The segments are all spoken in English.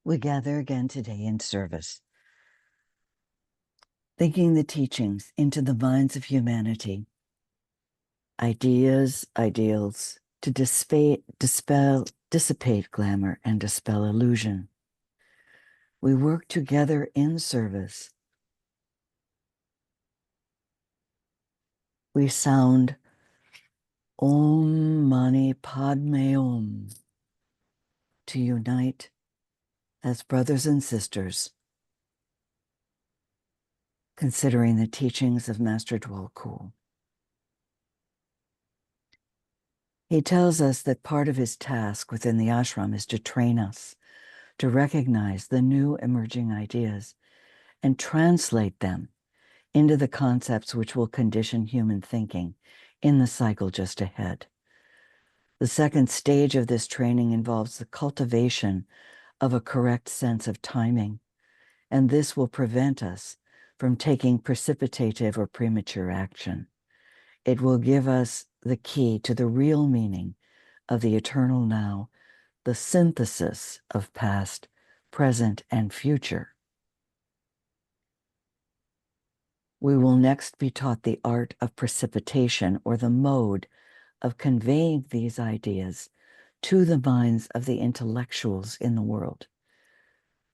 We gather again today in service, thinking the teachings into the minds of humanity, ideas, ideals, to dissipate glamour and dispel illusion. We work together in service. We sound Om Mani Padme Om to unite as brothers and sisters, considering the teachings of Master Dwal Kul. He tells us that part of his task within the ashram is to train us to recognize the new emerging ideas and translate them into the concepts which will condition human thinking in the cycle just ahead. The second stage of this training involves the cultivation of a correct sense of timing, and this will prevent us from taking precipitative or premature action. It will give us the key to the real meaning of the eternal now, the synthesis of past, present, and future. We will next be taught the art of precipitation, or the mode of conveying these ideas to the minds of the intellectuals in the world.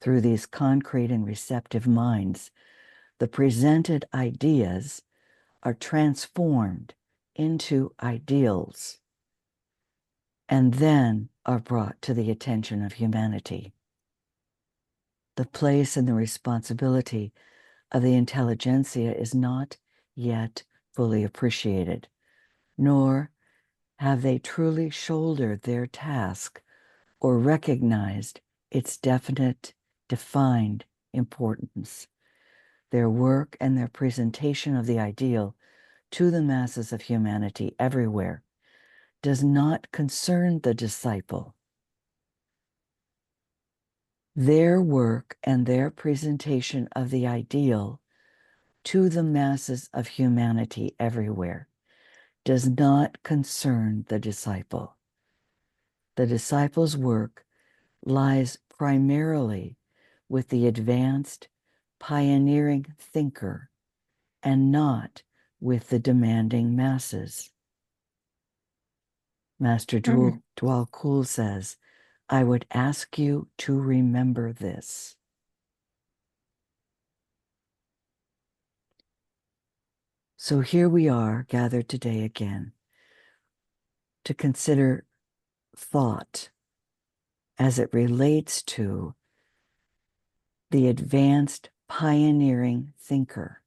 Through these concrete and receptive minds, the presented ideas are transformed into ideals and then are brought to the attention of humanity. The place and the responsibility of the intelligentsia is not yet fully appreciated, nor have they truly shouldered their task or recognized its definite, defined importance. Their work and their presentation of the ideal to the masses of humanity everywhere does not concern the disciple. Their work and their presentation of the ideal to the masses of humanity everywhere does not concern the disciple. The disciple's work lies primarily with the advanced, pioneering thinker and not with the demanding masses. Master Dwal Kul says, I would ask you to remember this. So here we are gathered today again to consider thought as it relates to the advanced pioneering thinker.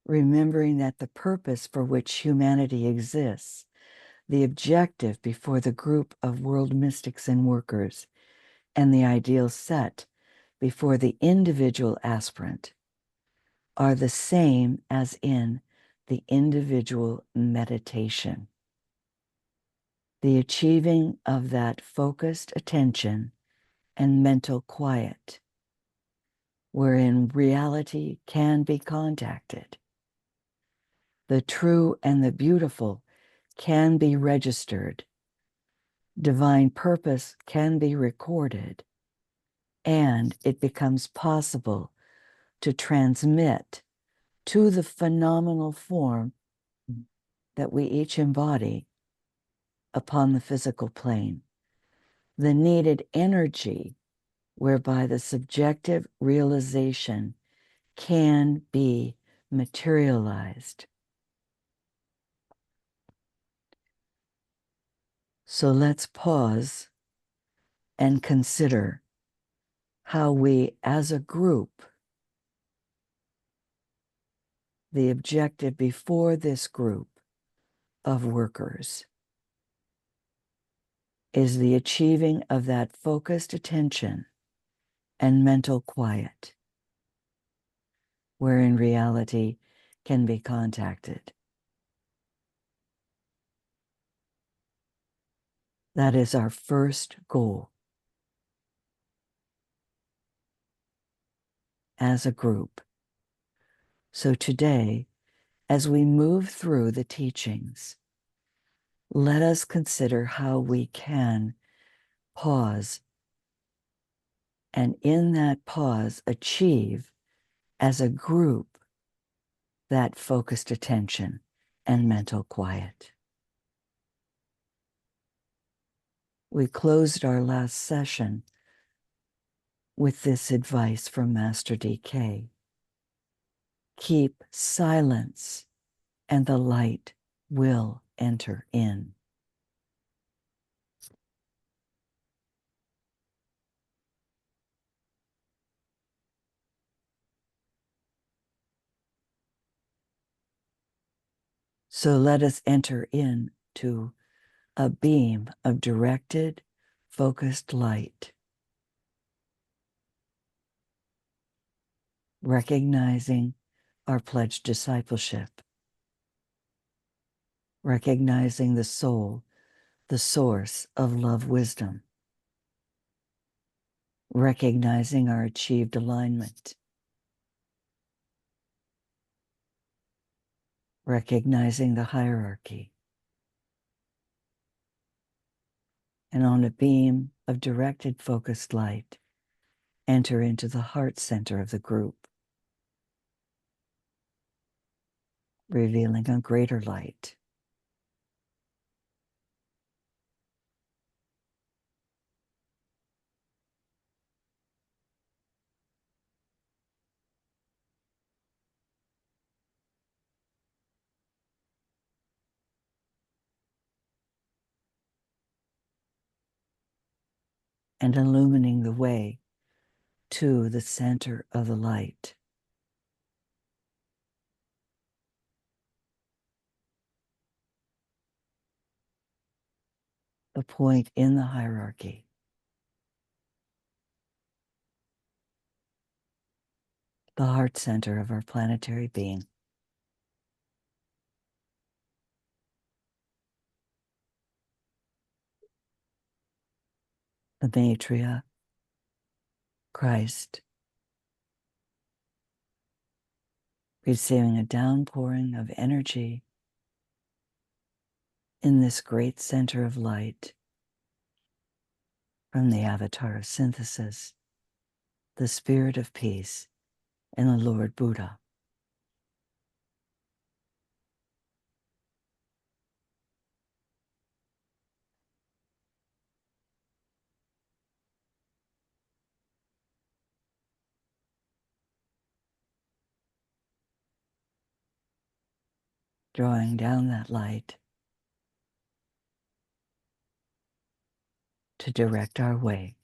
remembering that the purpose for which humanity exists, the objective before the group of world mystics and workers, and the ideal set before the individual aspirant are the same as in the individual meditation. The achieving of that focused attention and mental quiet, wherein reality can be contacted. The true and the beautiful can be registered. Divine purpose can be recorded, and it becomes possible to transmit to the phenomenal form that we each embody upon the physical plane the needed energy whereby the subjective realization can be materialized. So let's pause and consider how we as a group, the objective before this group of workers is the achieving of that focused attention and mental quiet, wherein reality can be contacted. That is our first goal as a group. So today, as we move through the teachings, let us consider how we can pause and in that pause achieve as a group that focused attention and mental quiet. We closed our last session with this advice from Master DK. Keep silence and the light will enter in. So let us enter into a beam of directed, focused light, recognizing our pledged discipleship, recognizing the soul, the source of love wisdom, recognizing our achieved alignment, recognizing the hierarchy, and on a beam of directed, focused light, enter into the heart center of the group, revealing a greater light. And illumining the way to the center of the light. The point in the hierarchy. The heart center of our planetary being. The Maitreya, Christ, receiving a downpouring of energy in this great center of light from the avatar of synthesis, the spirit of peace, and the Lord Buddha. Drawing down that light to direct our way.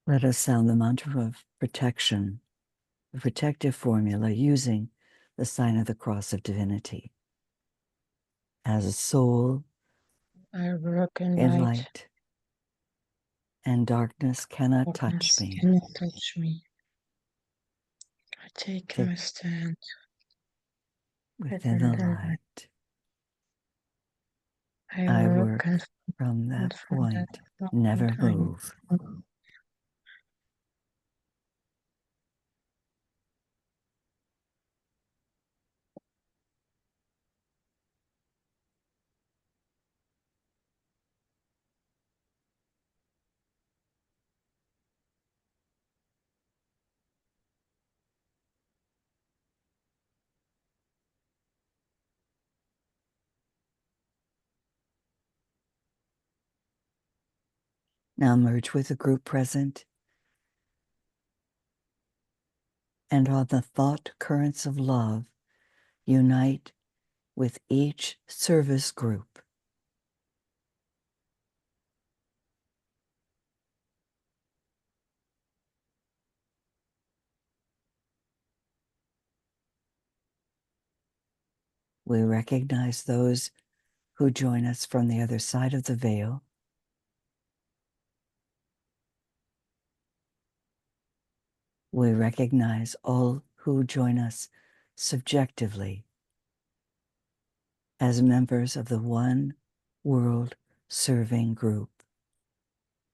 Let us sound the mantra of protection, the protective formula using the sign of the cross of divinity. As a soul I work in in light, light, and darkness cannot touch me. cannot touch me. I take my stand within the light. I work from that point, never move. Now merge with the group present and on the thought currents of love, unite with each service group. We recognize those who join us from the other side of the veil. We recognize all who join us subjectively as members of the one world serving group,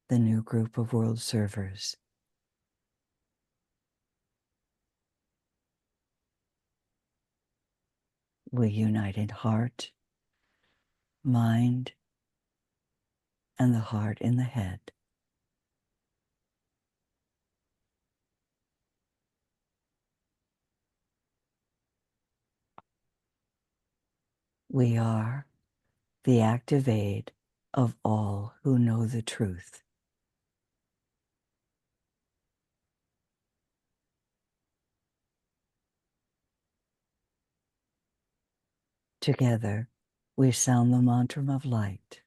the new group of world servers. We unite in heart, mind, and the heart in the head. We are the active aid of all who know the truth. Together, we sound the mantra of light.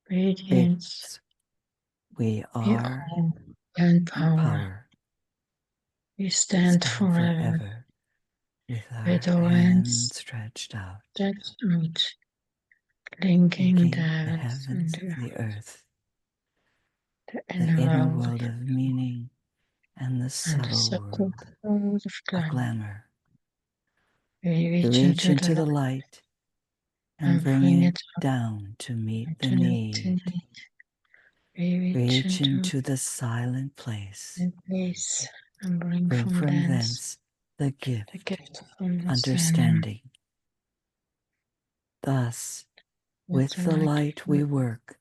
Radiance. We are and power. We stand forever with our with our hands stretched out, linking the the heavens and the earth, the the inner world world of meaning and the and subtle world world of glamour. We Reach into the light and bring it down to meet the need. Reach into the silent place. And bring from thence the gift of understanding. Thus, with the light we work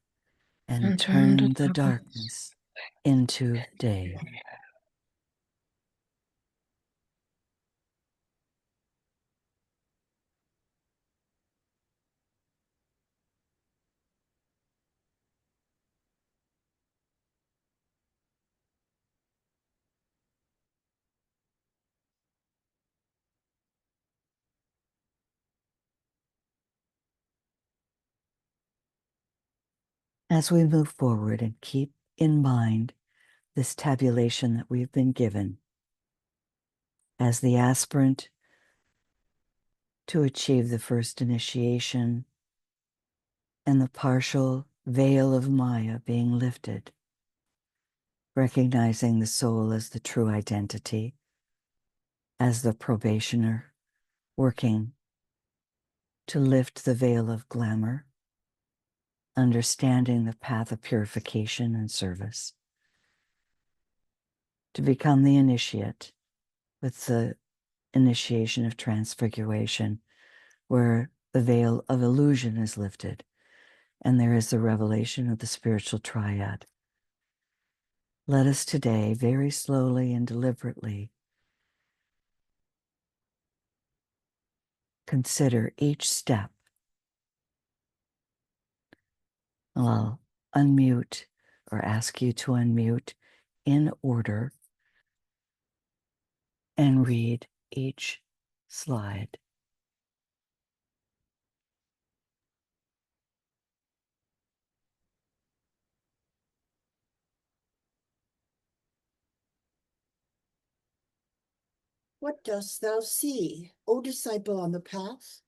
and turn the darkness into day. As we move forward and keep in mind this tabulation that we've been given as the aspirant to achieve the first initiation and the partial veil of Maya being lifted, recognizing the soul as the true identity, as the probationer working to lift the veil of glamour, understanding the path of purification and service, to become the initiate with the initiation of transfiguration, where the veil of illusion is lifted and there is the revelation of the spiritual triad. Let us today, very slowly and deliberately, consider each step. I'll unmute or ask you to unmute in order and read each slide. What dost thou see, O disciple on the path?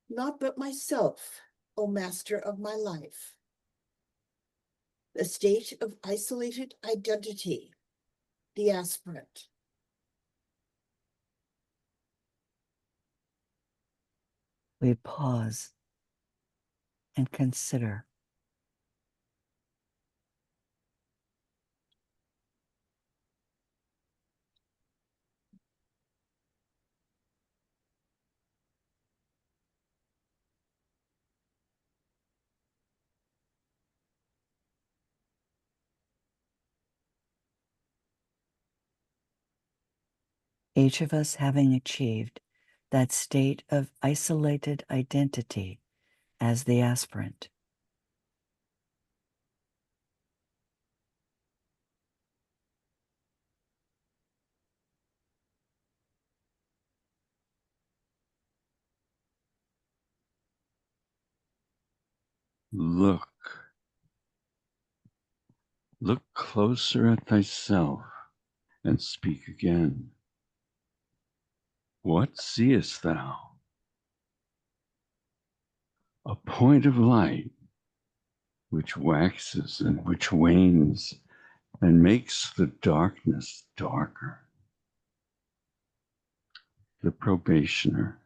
Naught but myself, O master of my life. The state of isolated identity, the aspirant. We pause and consider. Each of us having achieved that state of isolated identity as the aspirant. Look closer at thyself and speak again. What seest thou? A point of light which waxes and which wanes and makes the darkness darker. The probationer.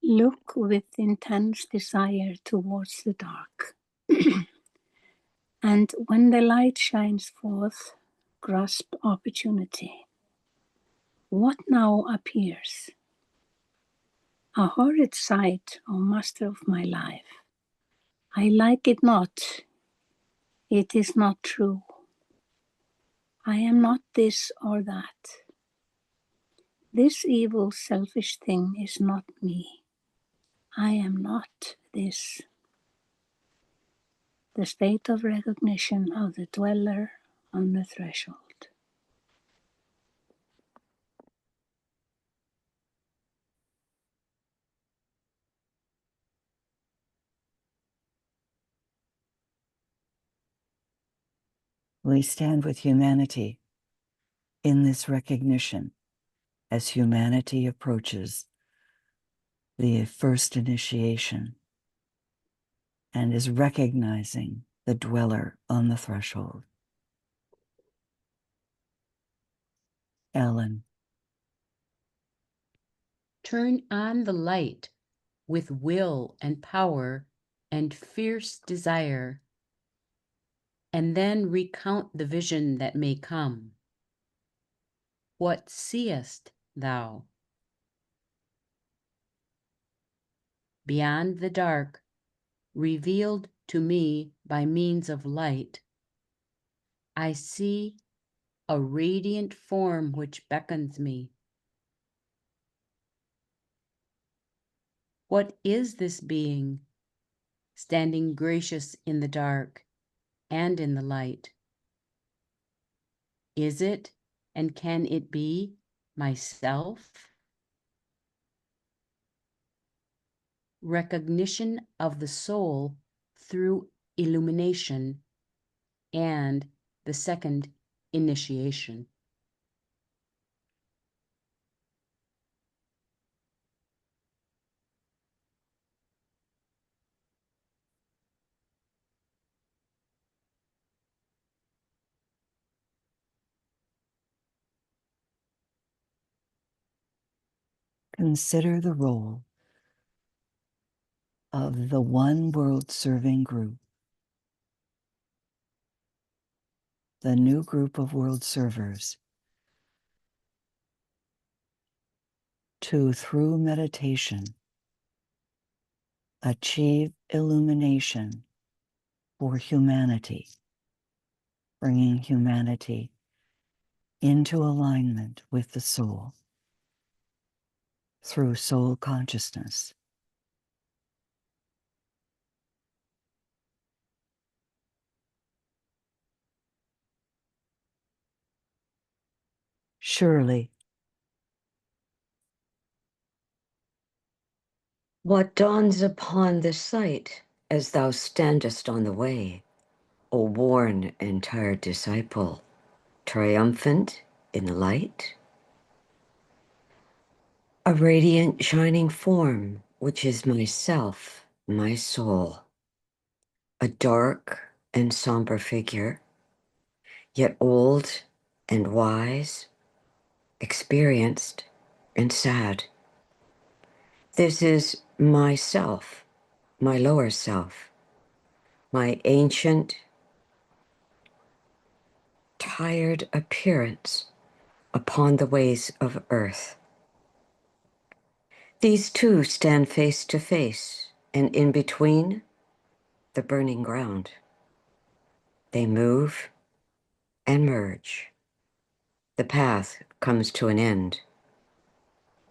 Look with intense desire towards the dark. And when the light shines forth, grasp opportunity. What now appears? A horrid sight, O master of my life. I like it not. It is not true. I am not this or that. This evil, selfish thing is not me. I am not this. The state of recognition of the dweller on the threshold. We stand with humanity in this recognition as humanity approaches the first initiation and is recognizing the dweller on the threshold. Ellen. Turn on the light with will and power and fierce desire, and then recount the vision that may come. What seest thou? Beyond the dark, revealed to me by means of light, I see a radiant form which beckons me. What is this being, standing gracious in the dark and in the light? Is it, and can it be, myself? Recognition of the soul through illumination and the second initiation. Consider the role of the one world serving group, the new group of world servers, to, through meditation, achieve illumination for humanity, bringing humanity into alignment with the soul through soul consciousness. Surely, what dawns upon the sight as thou standest on the way, O worn and tired disciple, triumphant in the light? A radiant shining form, which is myself, my soul. A dark and somber figure, yet old and wise, experienced and sad. This is myself, my lower self, my ancient, tired appearance upon the ways of earth. These two stand face to face, and in between, the burning ground. They move and merge. The path comes to an end.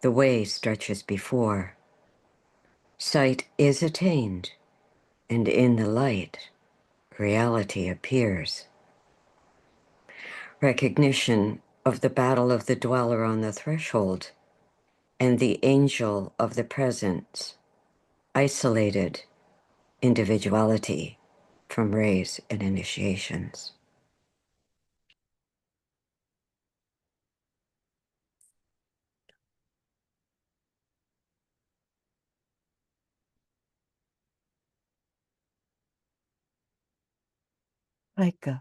The way stretches before. Sight is attained, and in the light, reality appears. Recognition of the battle of the dweller on the threshold and the angel of the presence, isolated individuality from rays and initiations. Micah.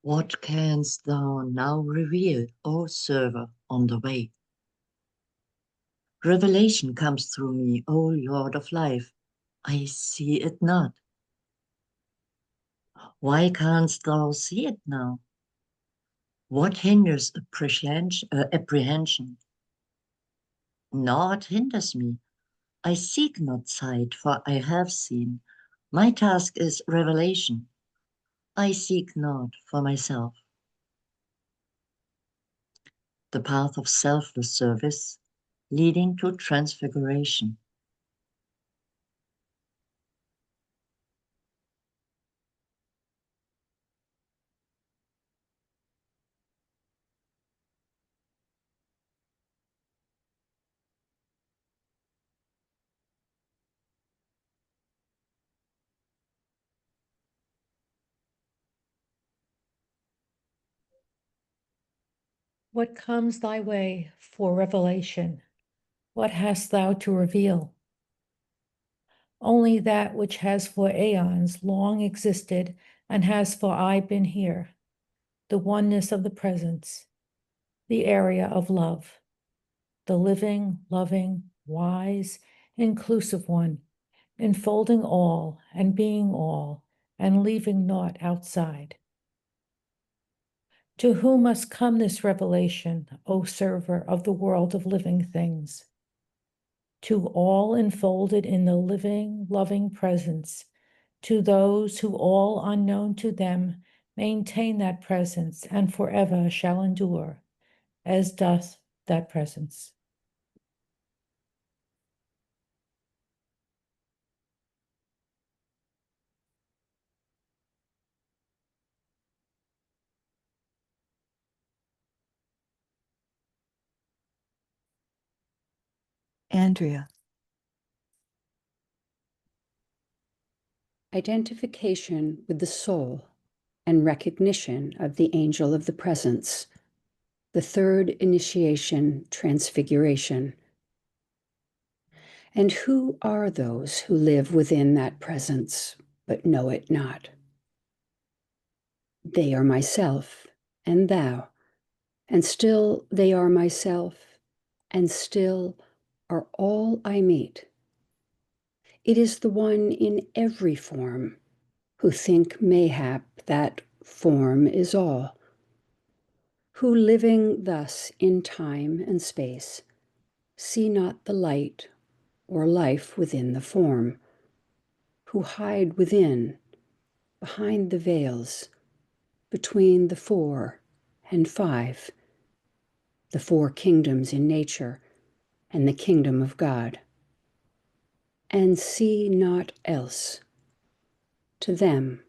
What canst thou now reveal, O server on the way? Revelation comes through me, O Lord of life. I see it not. Why canst thou see it now? What hinders apprehension? Naught hinders me. I seek not sight, for I have seen. My task is revelation. I seek not for myself. The path of selfless service, leading to transfiguration. What comes thy way for revelation? What hast thou to reveal? Only that which has for aeons long existed and has for aye been here, the oneness of the presence, the area of love, the living, loving, wise, inclusive one, enfolding all and being all and leaving naught outside. To whom must come this revelation, O server of the world of living things? To all enfolded in the living, loving presence, to those who all unknown to them maintain that presence and forever shall endure, as doth that presence. Andrea. Identification with the soul and recognition of the angel of the presence. The third initiation, transfiguration. And who are those who live within that presence but know it not? They are myself and thou, and still they are myself, and still are all I meet. It is the one in every form who think mayhap that form is all, who living thus in time and space, see not the light or life within the form, who hide within, behind the veils, between the fore and 5, the 4 kingdoms in nature and the kingdom of God. And see not else. To them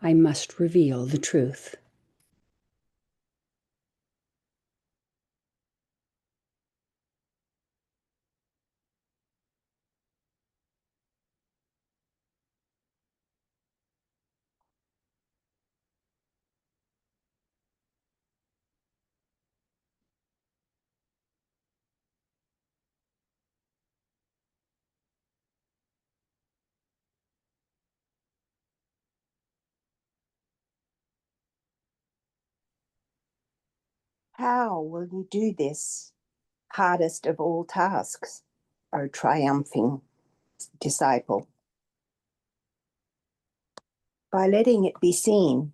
I must reveal the truth. How will you do this, hardest of all tasks, O triumphing disciple? By letting it be seen,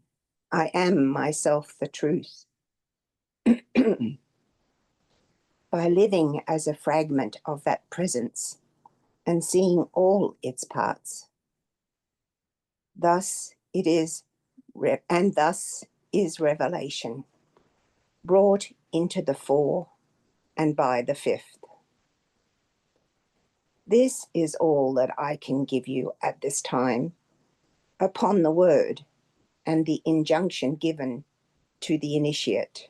I am myself the truth. By living as a fragment of that presence and seeing all its parts. Thus it is, and thus is revelation, brought into the 4 and by the 5th. This is all that I can give you at this time, upon the word and the injunction given to the initiate.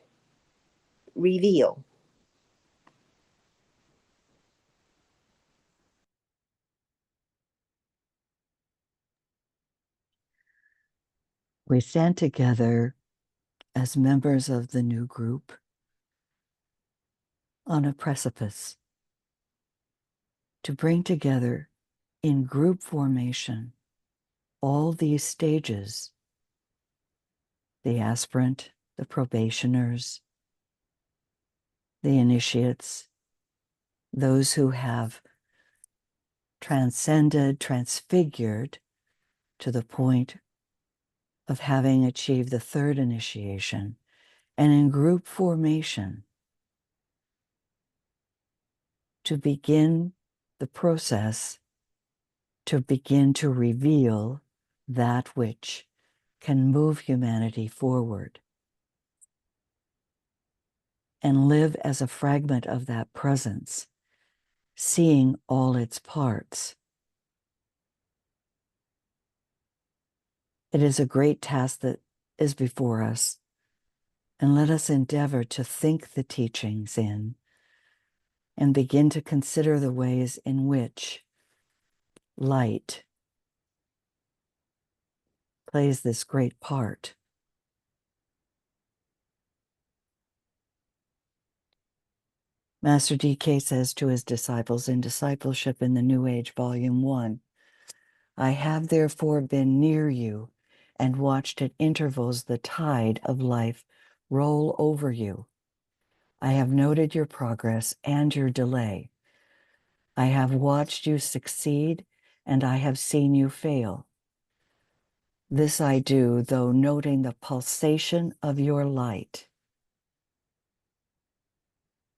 Reveal. We stand together as members of the new group on a precipice to bring together in group formation all these stages, the aspirant, the probationers, the initiates, those who have transcended, transfigured to the point of having achieved the 3rd initiation, and in group formation to begin the process to begin to reveal that which can move humanity forward and live as a fragment of that presence, seeing all its parts. It is a great task that is before us, and let us endeavor to think the teachings in and begin to consider the ways in which light plays this great part. Master DK says to his disciples in Discipleship in the New Age, Volume 1, I have therefore been near you and watched at intervals the tide of life roll over you. I have noted your progress and your delay. I have watched you succeed and I have seen you fail. This I do, though noting the pulsation of your light,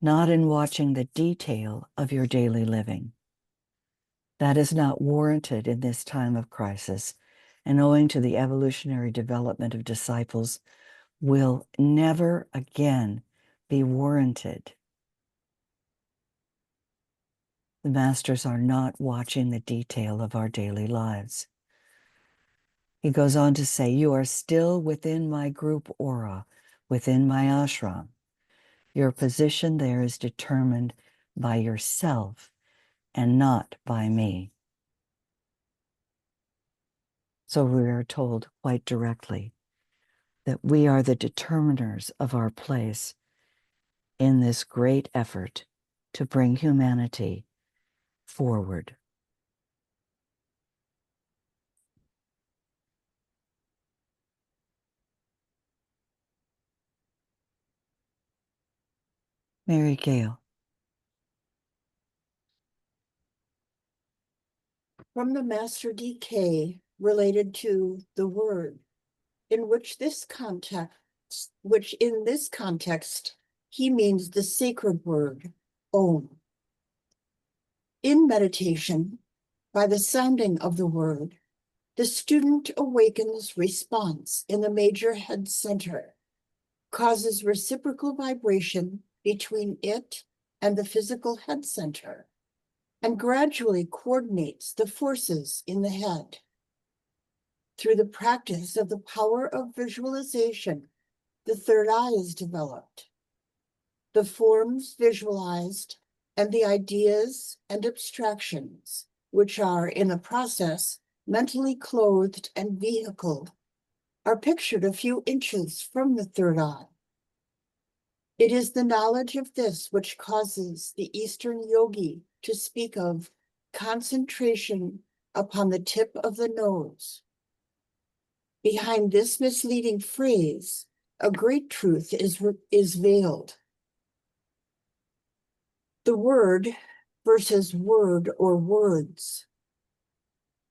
not in watching the detail of your daily living. That is not warranted in this time of crisis, and owing to the evolutionary development of disciples, will never again be warranted. The masters are not watching the detail of our daily lives. He goes on to say, you are still within my group aura, within my ashram. Your position there is determined by yourself and not by me. So we are told quite directly that we are the determiners of our place in this great effort to bring humanity forward. Mary Gale. From the Master DK related to the word, in this context, he means the sacred word, Om. In meditation, by the sounding of the word, the student awakens response in the major head center, causes reciprocal vibration between it and the physical head center, and gradually coordinates the forces in the head. Through the practice of the power of visualization, the third eye is developed. The forms visualized and the ideas and abstractions, which are in the process mentally clothed and vehicled, are pictured a few inches from the third eye. It is the knowledge of this which causes the Eastern yogi to speak of concentration upon the tip of the nose. Behind this misleading phrase, a great truth is veiled. The word versus word or words.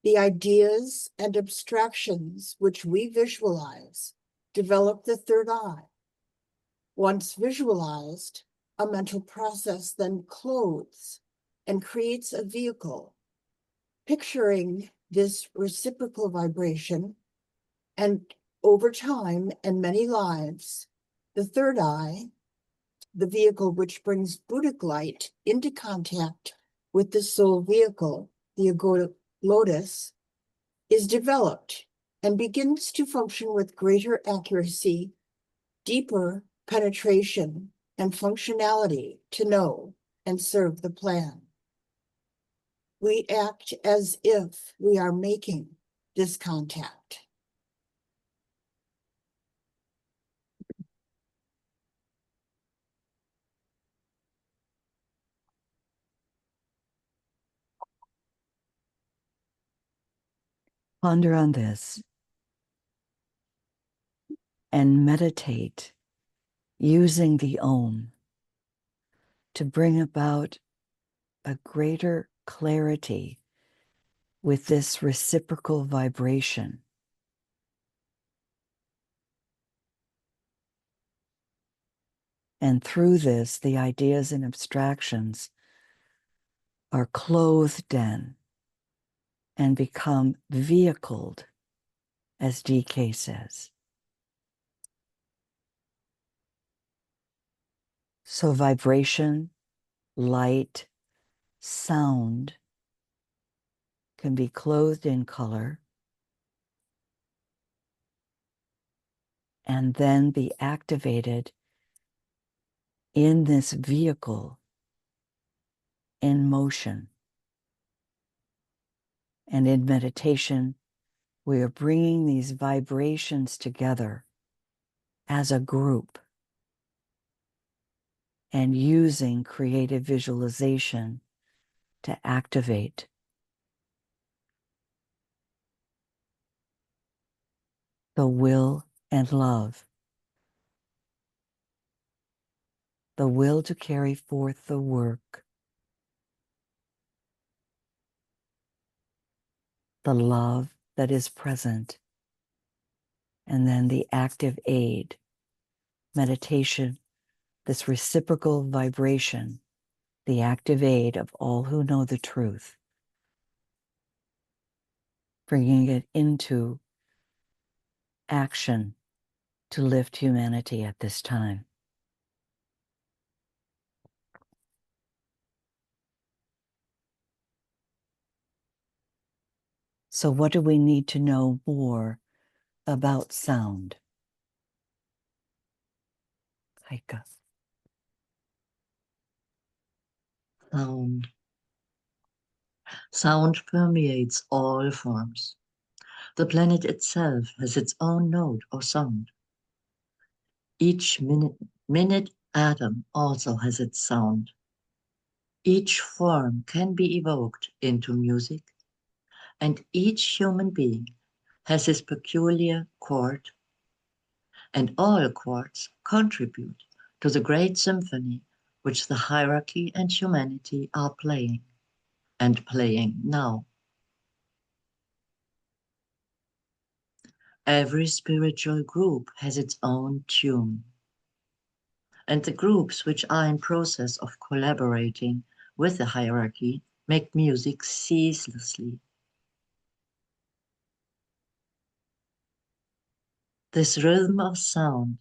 The ideas and abstractions which we visualize develop the third eye. Once visualized, a mental process then clothes and creates a vehicle, picturing this reciprocal vibration, and over time and many lives, the third eye, the vehicle which brings Buddhic light into contact with the soul vehicle, the agoda lotus, is developed and begins to function with greater accuracy, deeper penetration, and functionality to know and serve the plan. We act as if we are making this contact. Ponder on this and meditate using the Om to bring about a greater clarity with this reciprocal vibration. And through this, the ideas and abstractions are clothed in and become vehicled, as DK says. So vibration, light, sound can be clothed in color and then be activated in this vehicle in motion. And in meditation, we are bringing these vibrations together as a group and using creative visualization to activate. The will and love. The will to carry forth the work. The love that is present. And then the active aid, meditation, this reciprocal vibration, the active aid of all who know the truth, bringing it into action to lift humanity at this time. So what do we need to know more about sound? Heike. Sound. Sound permeates all forms. The planet itself has its own note or sound. Each minute atom also has its sound. Each form can be evoked into music, and each human being has his peculiar chord, and all chords contribute to the great symphony which the hierarchy and humanity are playing, and playing now. Every spiritual group has its own tune, and the groups which are in process of collaborating with the hierarchy make music ceaselessly. This rhythm of sound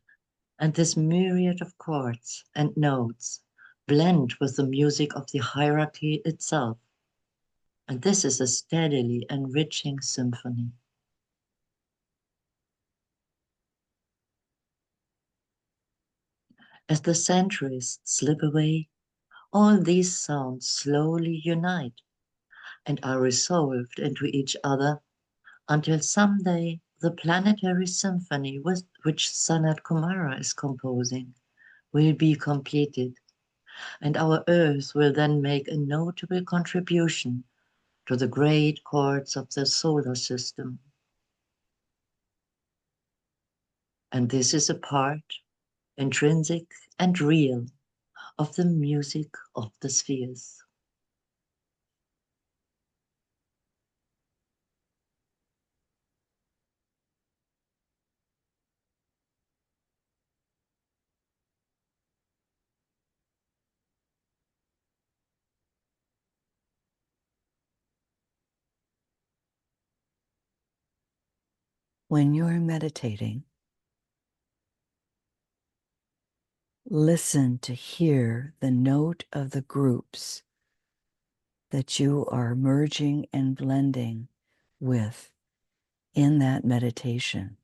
and this myriad of chords and notes blend with the music of the hierarchy itself. And this is a steadily enriching symphony. As the centuries slip away, all these sounds slowly unite and are resolved into each other until someday the planetary symphony with which Sanat Kumara is composing will be completed, and our Earth will then make a notable contribution to the great chords of the solar system. And this is a part, intrinsic and real, of the music of the spheres. When you're meditating, listen to hear the note of the groups that you are merging and blending with in that meditation.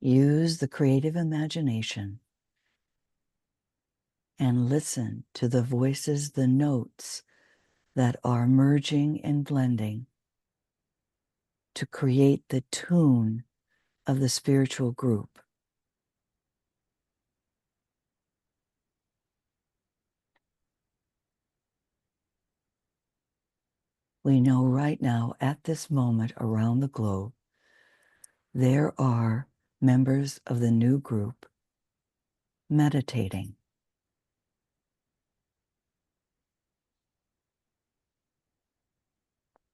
Use the creative imagination and listen to the voices, the notes that are merging and blending to create the tune of the spiritual group. We know right now, at this moment around the globe, there are members of the new group meditating.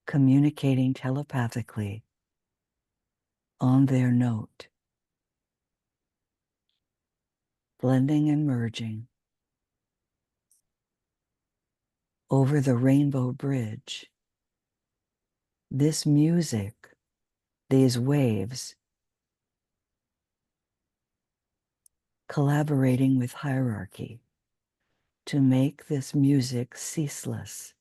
Communicating telepathically on their note, blending and merging over the rainbow bridge. This music, these waves, collaborating with hierarchy to make this music ceaseless.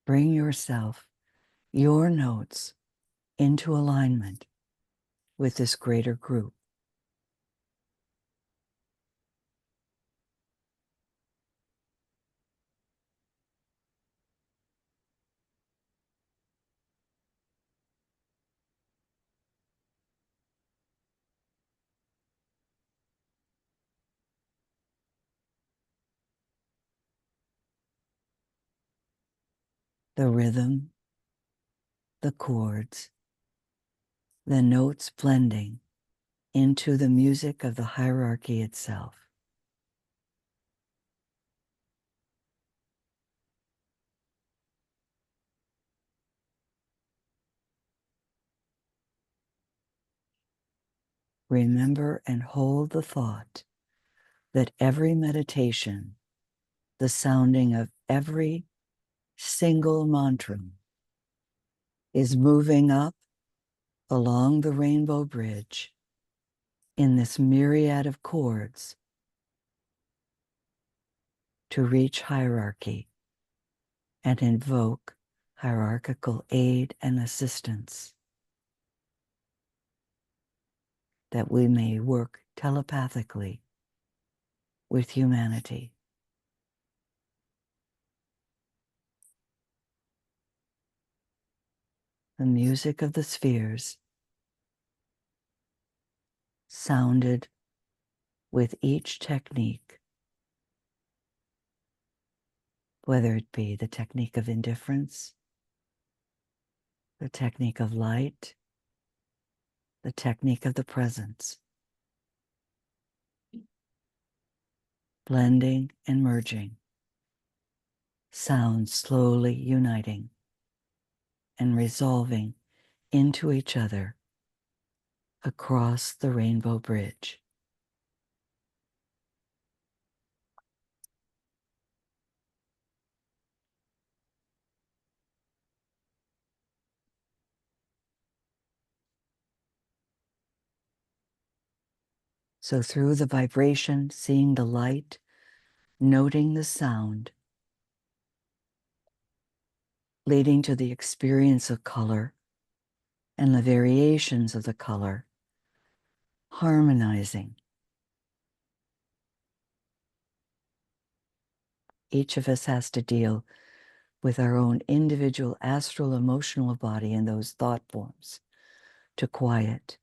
Bring yourself, your notes, into alignment with this greater group. The rhythm, the chords, the notes blending into the music of the hierarchy itself. Remember and hold the thought that every meditation, the sounding of every single mantra, is moving up along the rainbow bridge in this myriad of chords to reach hierarchy and invoke hierarchical aid and assistance, that we may work telepathically with humanity. The music of the spheres sounded with each technique, whether it be the technique of indifference, the technique of light, the technique of the presence, blending and merging, sounds slowly uniting and resolving into each other across the rainbow bridge. So through the vibration, seeing the light, noting the sound, leading to the experience of color and the variations of the color, harmonizing. Each of us has to deal with our own individual astral emotional body in those thought forms, to quiet,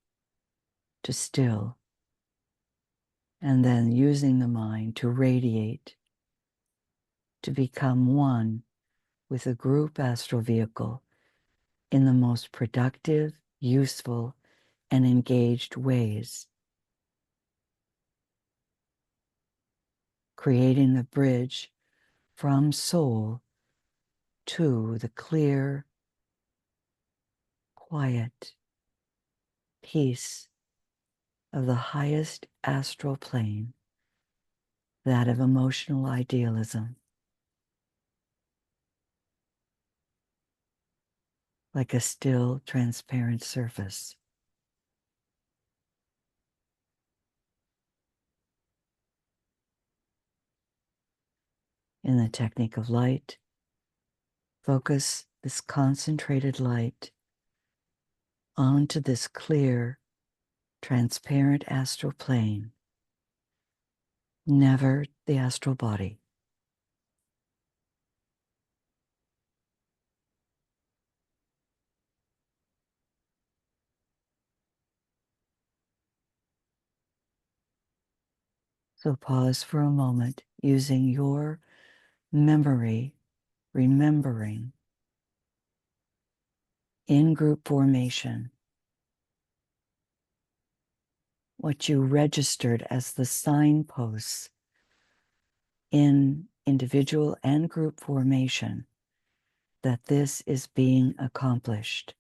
to still, and then using the mind to radiate, to become one with a group astral vehicle in the most productive, useful, and engaged ways, creating the bridge from soul to the clear, quiet peace of the highest astral plane, that of emotional idealism, like a still, transparent surface. In the technique of light, focus this concentrated light onto this clear, transparent astral plane, never the astral body. So pause for a moment using your memory, remembering in group formation what you registered as the signposts in individual and group formation that this is being accomplished.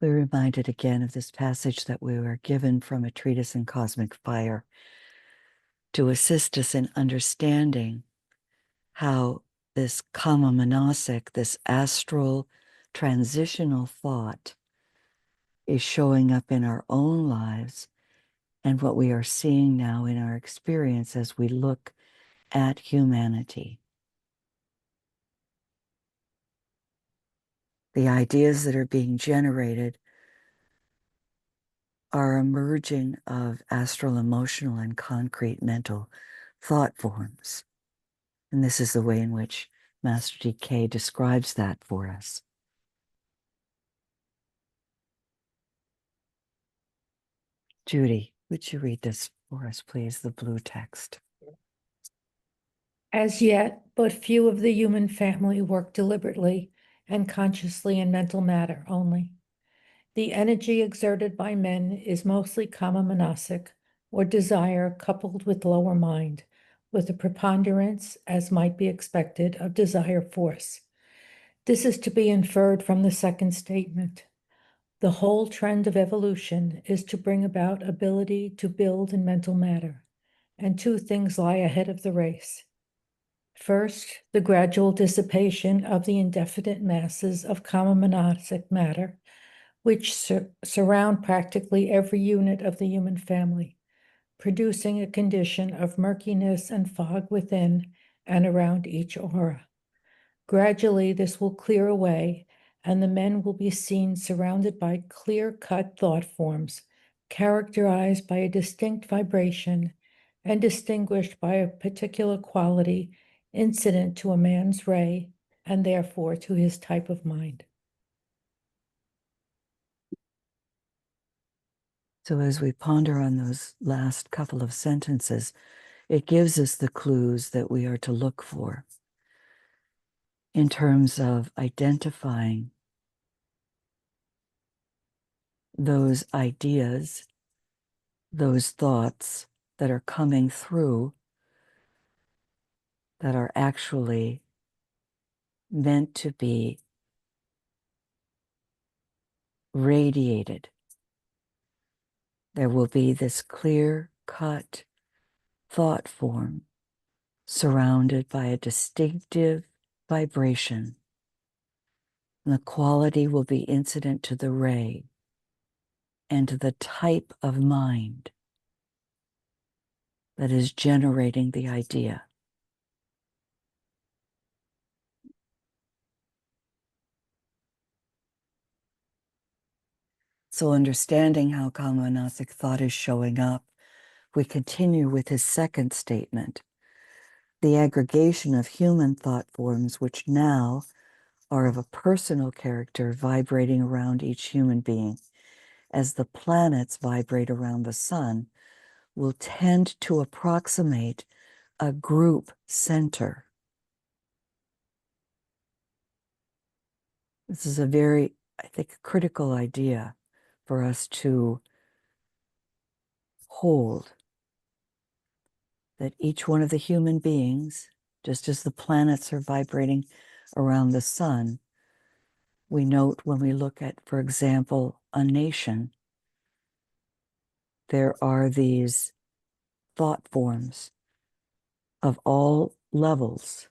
We're reminded again of this passage that we were given from a treatise in cosmic fire to assist us in understanding how this kama manasik, this astral transitional thought, is showing up in our own lives and what we are seeing now in our experience as we look at humanity. The ideas that are being generated are emerging of astral, emotional, and concrete mental thought forms. And this is the way in which Master DK describes that for us. Judy, would you read this for us, please, the blue text? As yet, but few of the human family work deliberately and consciously in mental matter only. The energy exerted by men is mostly kama manasic, or desire coupled with lower mind, with a preponderance, as might be expected, of desire force. This is to be inferred from the second statement. The whole trend of evolution is to bring about ability to build in mental matter, and two things lie ahead of the race. First, the gradual dissipation of the indefinite masses of kama manasic matter, which surround practically every unit of the human family, producing a condition of murkiness and fog within and around each aura. Gradually, this will clear away, and the men will be seen surrounded by clear-cut thought forms, characterized by a distinct vibration and distinguished by a particular quality incident to a man's ray, and therefore to his type of mind. So as we ponder on those last couple of sentences, It gives us the clues that we are to look for in terms of identifying those ideas, those thoughts that are coming through that are actually meant to be radiated. There will be this clear-cut thought form surrounded by a distinctive vibration. And the quality will be incident to the ray and to the type of mind that is generating the idea. So understanding how Kamanasic thought is showing up, we continue with his second statement. The aggregation of human thought forms, which now are of a personal character vibrating around each human being, as the planets vibrate around the sun, will tend to approximate a group center. This is a very, I think, critical idea for us to hold, that each one of the human beings, just as the planets are vibrating around the sun, we note when we look at, for example, a nation, there are these thought forms of all levels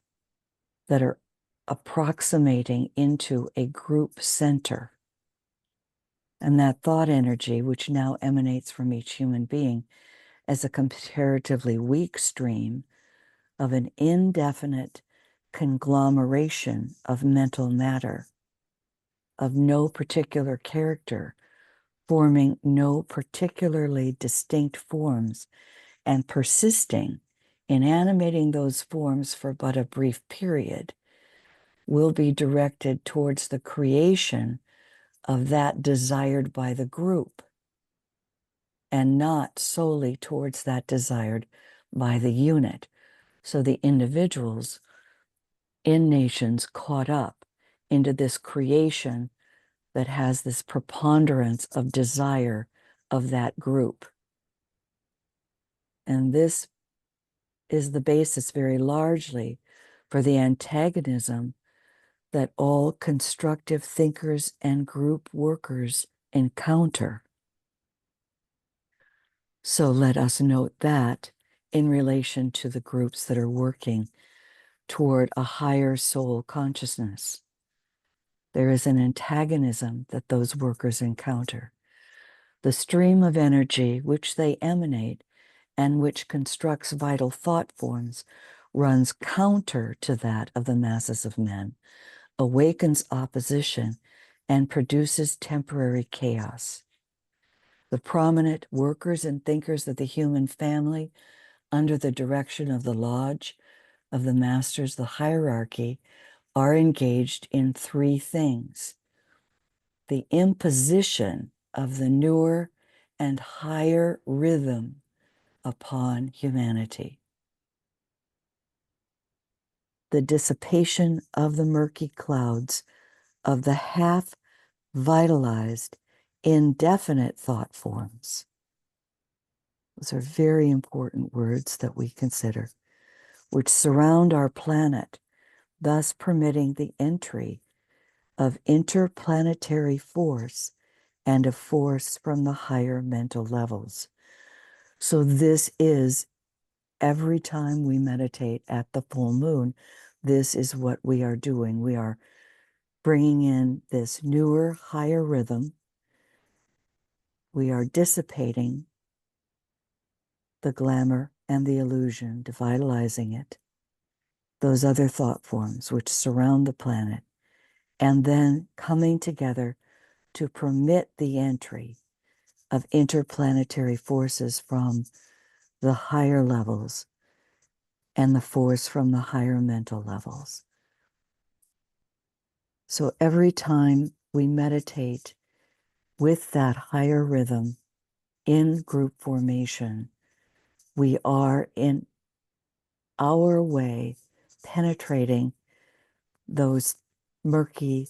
that are approximating into a group center. And that thought energy, which now emanates from each human being as a comparatively weak stream of an indefinite conglomeration of mental matter, of no particular character, forming no particularly distinct forms, and persisting in animating those forms for but a brief period, will be directed towards the creation of that desired by the group, and not solely towards that desired by the unit. So the individuals in nations caught up into this creation that has this preponderance of desire of that group. And this is the basis very largely for the antagonism that all constructive thinkers and group workers encounter. So let us note that in relation to the groups that are working toward a higher soul consciousness, there is an antagonism that those workers encounter. The stream of energy which they emanate and which constructs vital thought forms runs counter to that of the masses of men, awakens opposition, and produces temporary chaos. The prominent workers and thinkers of the human family, under the direction of the lodge, of the masters, the hierarchy, are engaged in three things: the imposition of the newer and higher rhythm upon humanity, the dissipation of the murky clouds of the half-vitalized, indefinite thought forms. Those are very important words that we consider, which surround our planet, thus permitting the entry of interplanetary force and of force from the higher mental levels. So this is, every time we meditate at the full moon, this is what we are doing. We are bringing in this newer, higher rhythm. We are dissipating the glamour and the illusion, devitalizing it, those other thought forms which surround the planet, and then coming together to permit the entry of interplanetary forces from the higher levels and the force from the higher mental levels. So every time we meditate with that higher rhythm in group formation, we are our way, penetrating those murky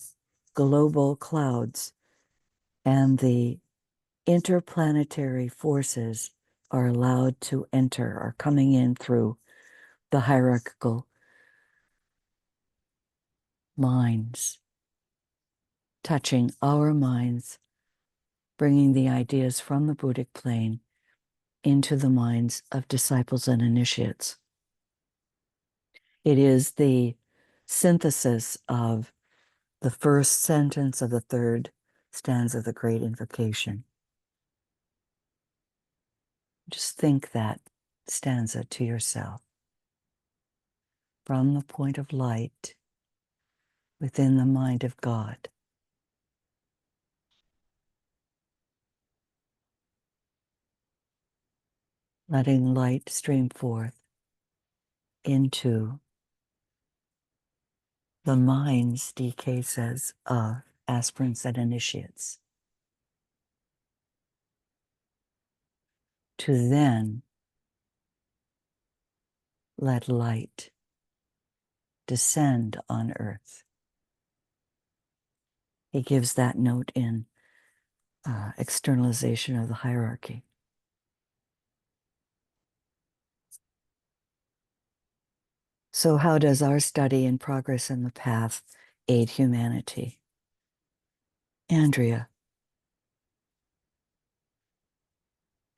global clouds, and the interplanetary forces are allowed to enter, are coming in through the hierarchical minds, touching our minds, bringing the ideas from the Buddhic plane into the minds of disciples and initiates. It is the synthesis of the first sentence of the third stanza of the Great Invocation. Just think that stanza to yourself. From the point of light within the mind of God. Letting light stream forth into the minds, DK says, of aspirants and initiates. To then let light descend on earth. He gives that note in externalization of the hierarchy. So how does our study and progress in the path aid humanity? Andrea.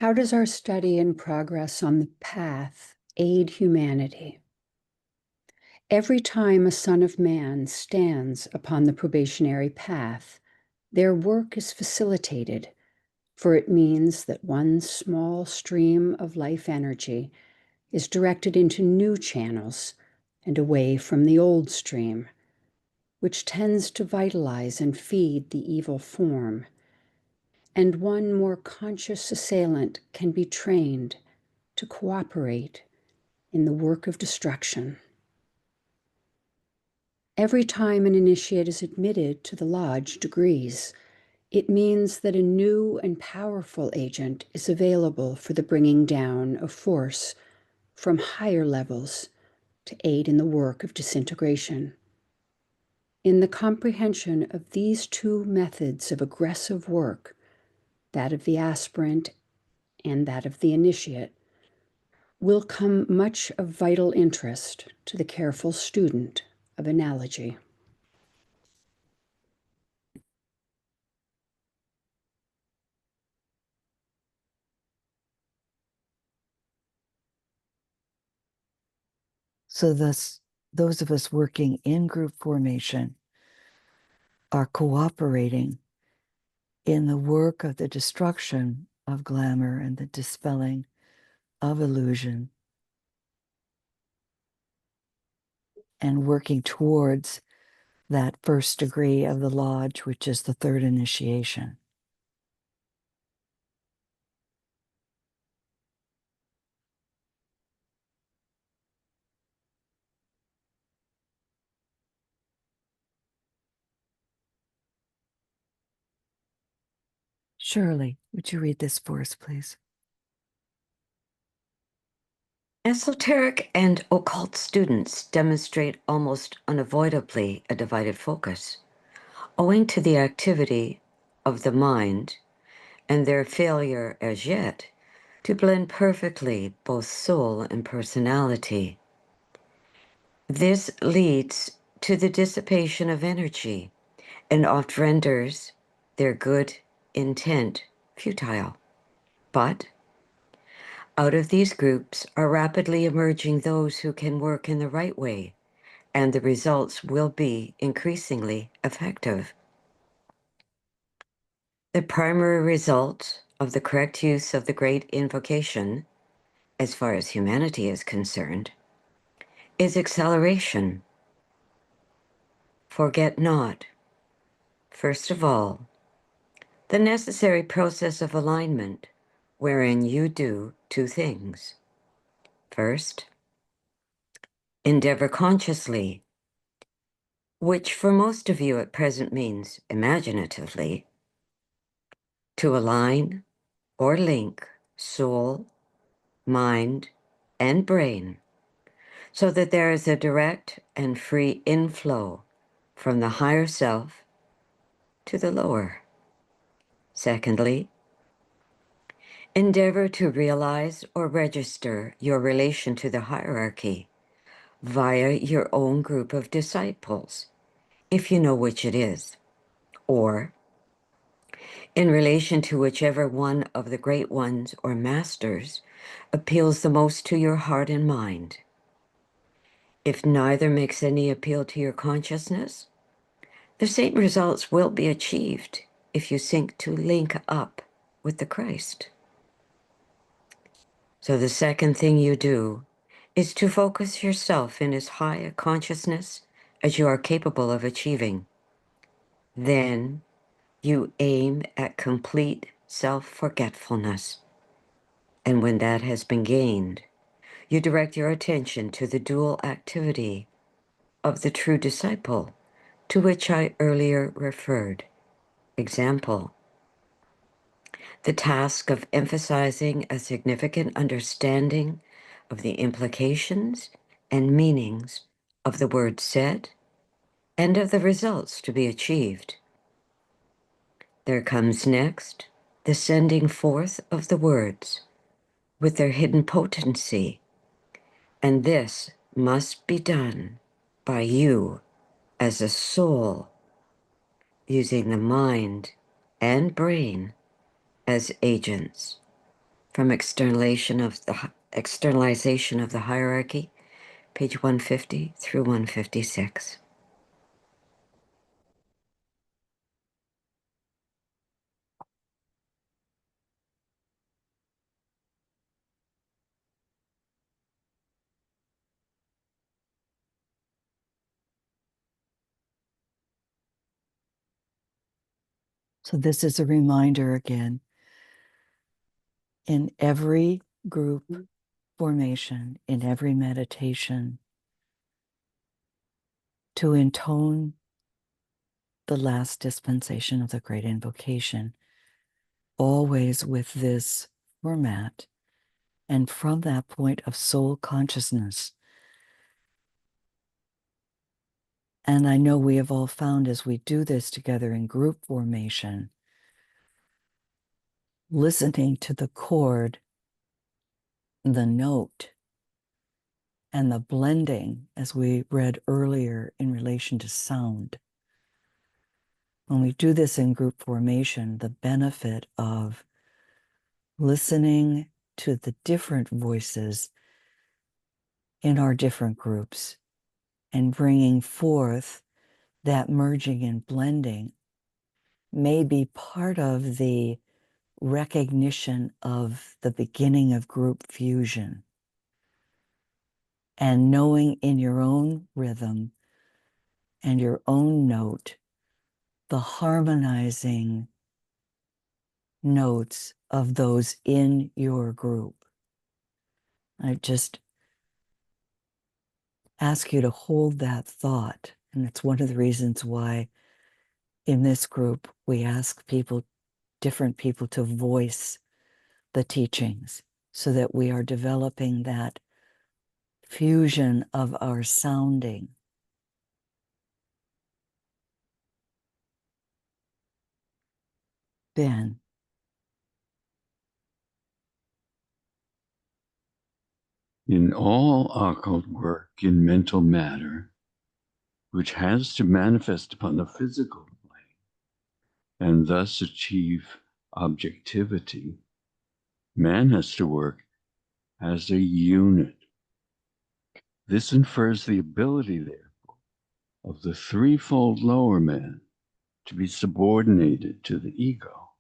How does our study and progress on the path aid humanity? Every time a son of man stands upon the probationary path, their work is facilitated, for it means that one small stream of life energy is directed into new channels and away from the old stream, which tends to vitalize and feed the evil form. And one more conscious assailant can be trained to cooperate in the work of destruction. Every time an initiate is admitted to the lodge degrees, it means that a new and powerful agent is available for the bringing down of force from higher levels to aid in the work of disintegration. In the comprehension of these two methods of aggressive work, that of the aspirant and that of the initiate, will come much of vital interest to the careful student of analogy. So thus, those of us working in group formation are cooperating in the work of the destruction of glamour and the dispelling of illusion, and working towards that first degree of the lodge, which is the third initiation. Shirley, would you read this for us, please? Esoteric and occult students demonstrate almost unavoidably a divided focus, owing to the activity of the mind and their failure as yet to blend perfectly both soul and personality. This leads to the dissipation of energy and oft renders their good intent futile. But out of these groups are rapidly emerging those who can work in the right way, and the results will be increasingly effective. The primary result of the correct use of the Great Invocation, as far as humanity is concerned, is acceleration. Forget not, first of all, the necessary process of alignment, wherein you do two things. First, endeavor consciously, which for most of you at present means imaginatively, to align or link soul, mind, and brain so that there is a direct and free inflow from the higher self to the lower. Secondly, endeavor to realize or register your relation to the hierarchy via your own group of disciples, if you know which it is, or in relation to whichever one of the great ones or masters appeals the most to your heart and mind. If neither makes any appeal to your consciousness, the same results will be achieved if you seek to link up with the Christ. So the second thing you do is to focus yourself in as high a consciousness as you are capable of achieving. Then you aim at complete self-forgetfulness. And when that has been gained, you direct your attention to the dual activity of the true disciple, to which I earlier referred. Example, the task of emphasizing a significant understanding of the implications and meanings of the words said and of the results to be achieved. There comes next the sending forth of the words with their hidden potency, and this must be done by you as a soul, using the mind and brain as agents. From externalization of the hierarchy, page 150 through 156. So this is a reminder again, in every group formation, in every meditation, to intone the last dispensation of the Great Invocation, always with this format. And from that point of soul consciousness, and I know we have all found as we do this together in group formation, listening to the chord, the note, and the blending, as we read earlier in relation to sound. When we do this in group formation, the benefit of listening to the different voices in our different groups and bringing forth that merging and blending may be part of the recognition of the beginning of group fusion, and knowing in your own rhythm and your own note the harmonizing notes of those in your group. I just ask you to hold that thought. And it's one of the reasons why in this group we ask people, different people, to voice the teachings so that we are developing that fusion of our sounding. Ben. In all occult work in mental matter, which has to manifest upon the physical plane and thus achieve objectivity, man has to work as a unit. This infers the ability, therefore, of the threefold lower man to be subordinated to the ego,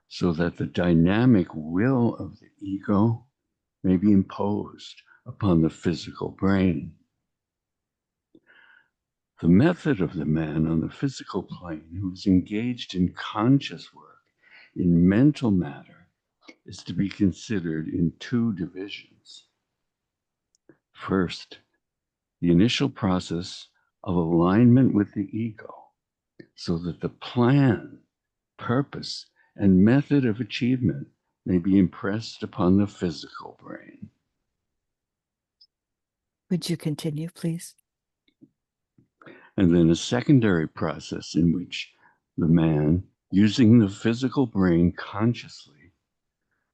so that the dynamic will of the ego may be imposed upon the physical brain. The method of the man on the physical plane who is engaged in conscious work in mental matter is to be considered in two divisions. First, the initial process of alignment with the ego, so that the plan, purpose, and method of achievement may be impressed upon the physical brain. Would you continue, please? And then a secondary process in which the man, using the physical brain consciously,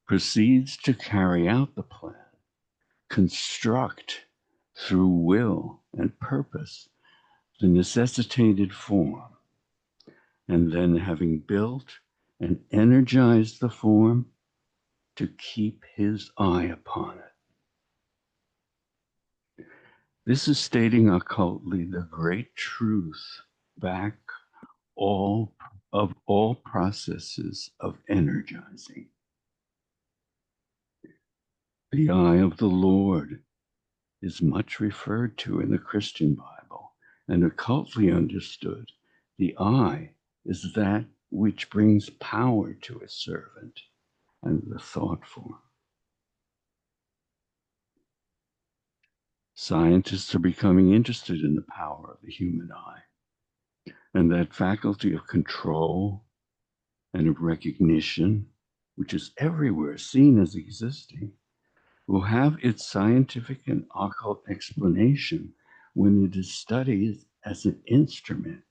proceeds to carry out the plan, construct through will and purpose the necessitated form, and then having built and energized the form, to keep his eye upon it. This is stating occultly the great truth back all processes of energizing. The eye of the Lord is much referred to in the Christian Bible, and occultly understood, the eye is that which brings power to a servant and the thought form. Scientists are becoming interested in the power of the human eye, and that faculty of control and of recognition, which is everywhere seen as existing, will have its scientific and occult explanation when it is studied as an instrument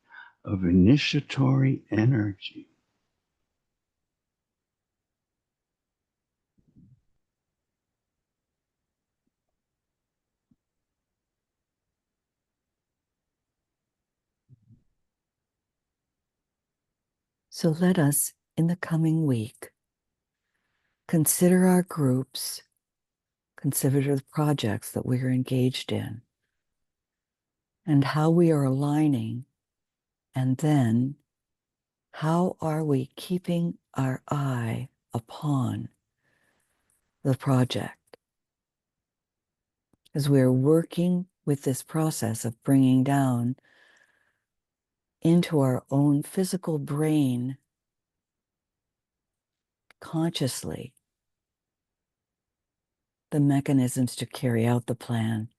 of initiatory energy. So let us, in the coming week, consider our groups, consider the projects that we are engaged in, and how we are aligning, and then how are we keeping our eye upon the project as we are working with this process of bringing down into our own physical brain consciously the mechanisms to carry out the plan,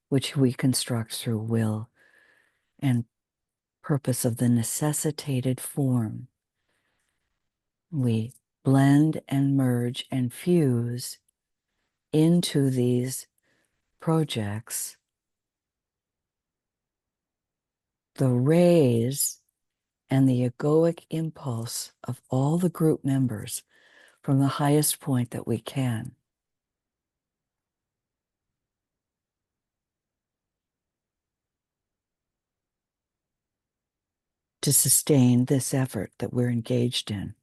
which we construct through will and purpose of the necessitated form. We blend and merge and fuse into these projects the rays and the egoic impulse of all the group members from the highest point that we can. To sustain this effort that we're engaged in,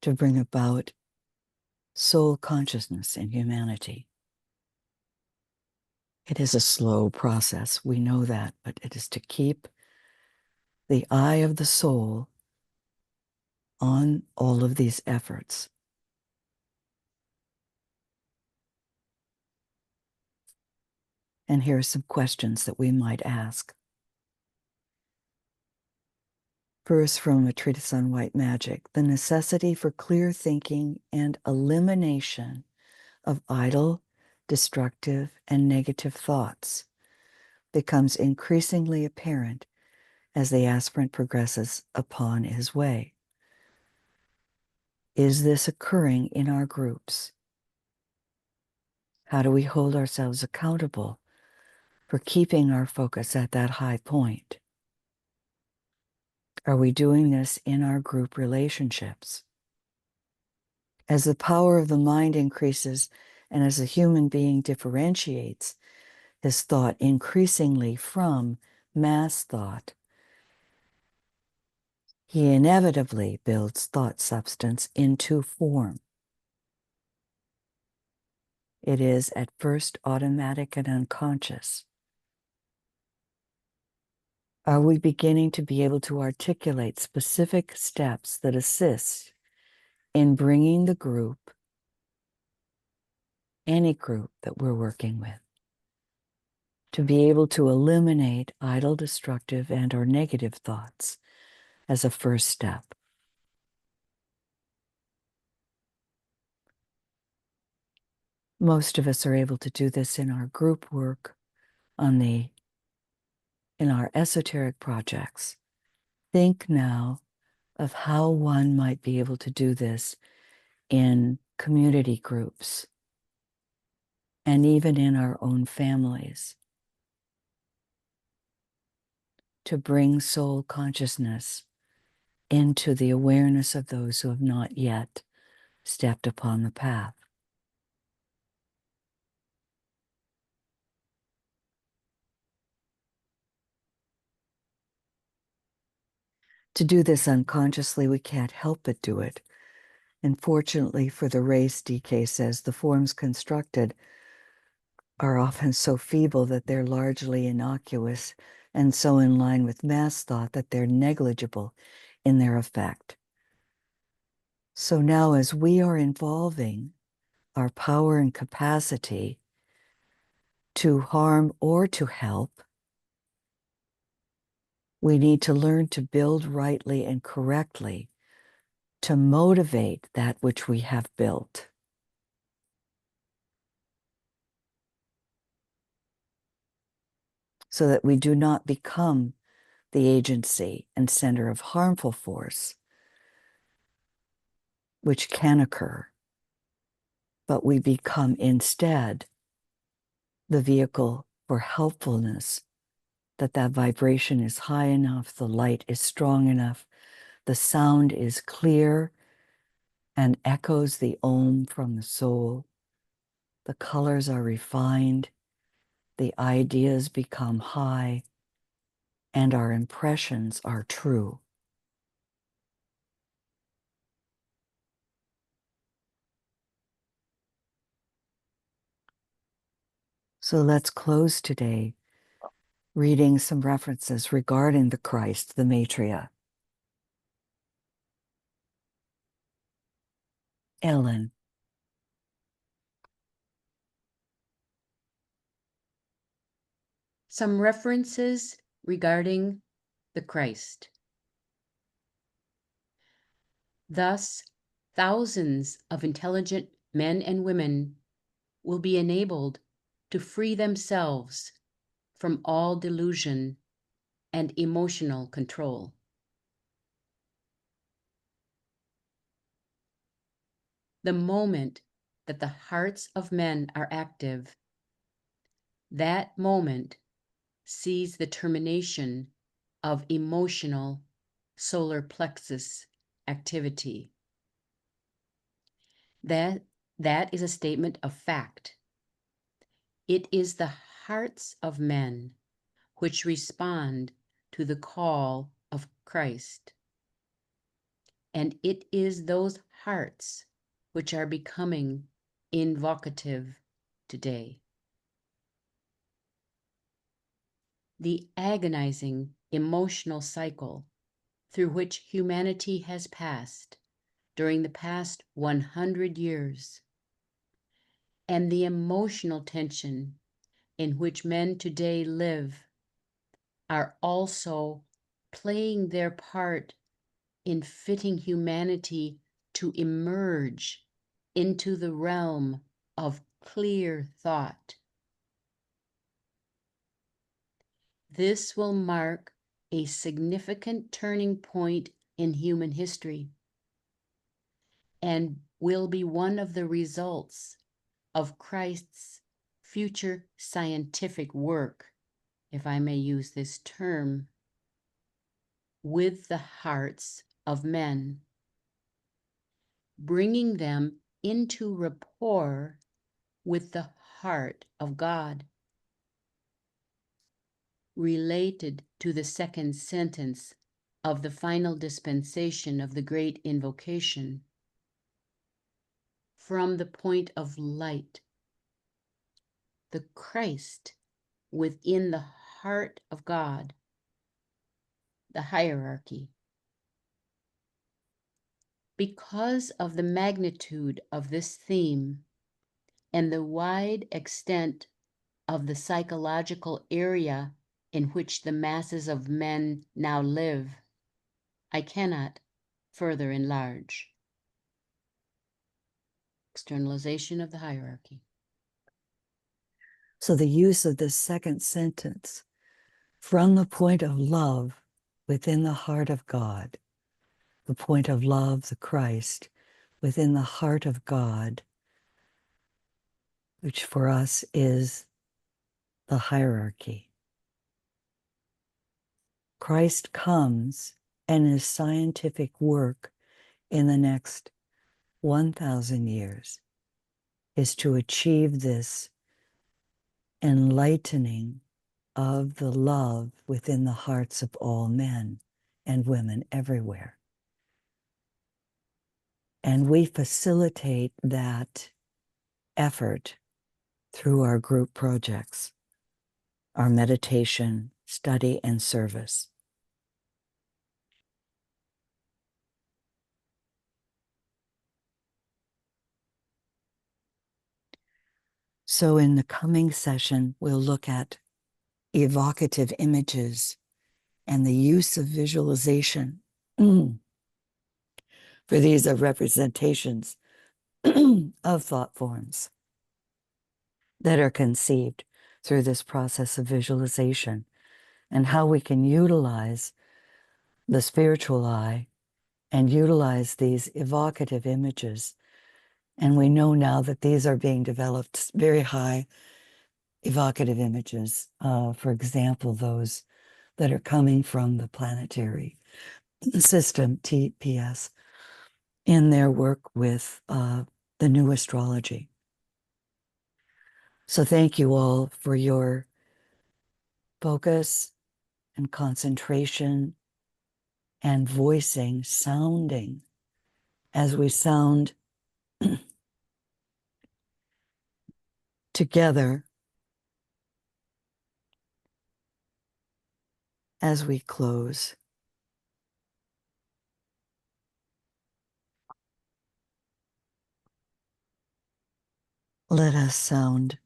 to bring about soul consciousness in humanity. It is a slow process, we know that, but it is to keep the eye of the soul on all of these efforts. And here are some questions that we might ask. First, from a treatise on white magic, the necessity for clear thinking and elimination of idle, destructive, and negative thoughts becomes increasingly apparent as the aspirant progresses upon his way. Is this occurring in our groups? How do we hold ourselves accountable for keeping our focus at that high point? Are we doing this in our group relationships? As the power of the mind increases and as a human being differentiates his thought increasingly from mass thought, he inevitably builds thought substance into form. It is at first automatic and unconscious. Are we beginning to be able to articulate specific steps that assist in bringing the group, any group that we're working with, to be able to eliminate idle, destructive, and or negative thoughts as a first step? Most of us are able to do this in our group work, in our esoteric projects. Think now of how one might be able to do this in community groups, and even in our own families, to bring soul consciousness into the awareness of those who have not yet stepped upon the path. To do this unconsciously, we can't help but do it. And fortunately for the race, DK says, the forms constructed are often so feeble that they're largely innocuous and so in line with mass thought that they're negligible in their effect. So now as we are involving our power and capacity to harm or to help, we need to learn to build rightly and correctly to motivate that which we have built. So that we do not become the agency and center of harmful force, which can occur, but we become instead the vehicle for helpfulness, that vibration is high enough, the light is strong enough, the sound is clear and echoes the Om from the soul, the colors are refined, the ideas become high, and our impressions are true. So let's close today reading some references regarding the Christ, the Maitreya. Ellen. Some references regarding the Christ. Thus, thousands of intelligent men and women will be enabled to free themselves from all delusion and emotional control. The moment that the hearts of men are active, that moment sees the termination of emotional solar plexus activity. That is a statement of fact. It is the hearts of men which respond to the call of Christ. And it is those hearts which are becoming invocative today. The agonizing emotional cycle through which humanity has passed during the past 100 years, and the emotional tension in which men today live, are also playing their part in fitting humanity to emerge into the realm of clear thought. This will mark a significant turning point in human history and will be one of the results of Christ's future scientific work, if I may use this term, with the hearts of men, bringing them into rapport with the heart of God, related to the second sentence of the final dispensation of the great invocation. From the point of light, the Christ within the heart of God, the hierarchy. Because of the magnitude of this theme and the wide extent of the psychological area in which the masses of men now live, I cannot further enlarge. Externalization of the hierarchy. So the use of this second sentence, from the point of love within the heart of God, the point of love, the Christ, within the heart of God, which for us is the hierarchy. Christ comes, and his scientific work in the next 1,000 years is to achieve this enlightening of the love within the hearts of all men and women everywhere. And we facilitate that effort through our group projects, our meditation, study, and service. So in the coming session, we'll look at evocative images and the use of visualization. For these are representations of thought forms that are conceived through this process of visualization, and how we can utilize the spiritual eye and utilize these evocative images. And we know now that these are being developed, very high evocative images. For example, those that are coming from the planetary system, TPS, in their work with the new astrology. So thank you all for your focus and concentration and voicing, sounding, as we sound together as we close. Let us sound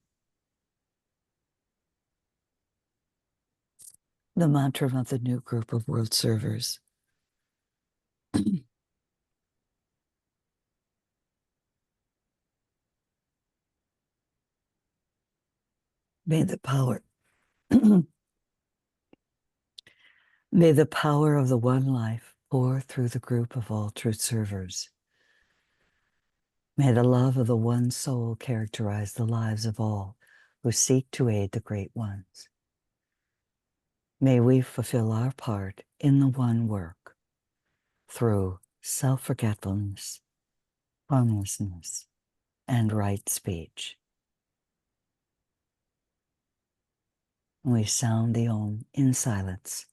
the mantra of the new group of world servers. May the power, may the power of the one life pour through the group of all truth servers. May the love of the one soul characterize the lives of all who seek to aid the great ones. May we fulfill our part in the one work through self-forgetfulness, harmlessness, and right speech. We sound the Om in silence.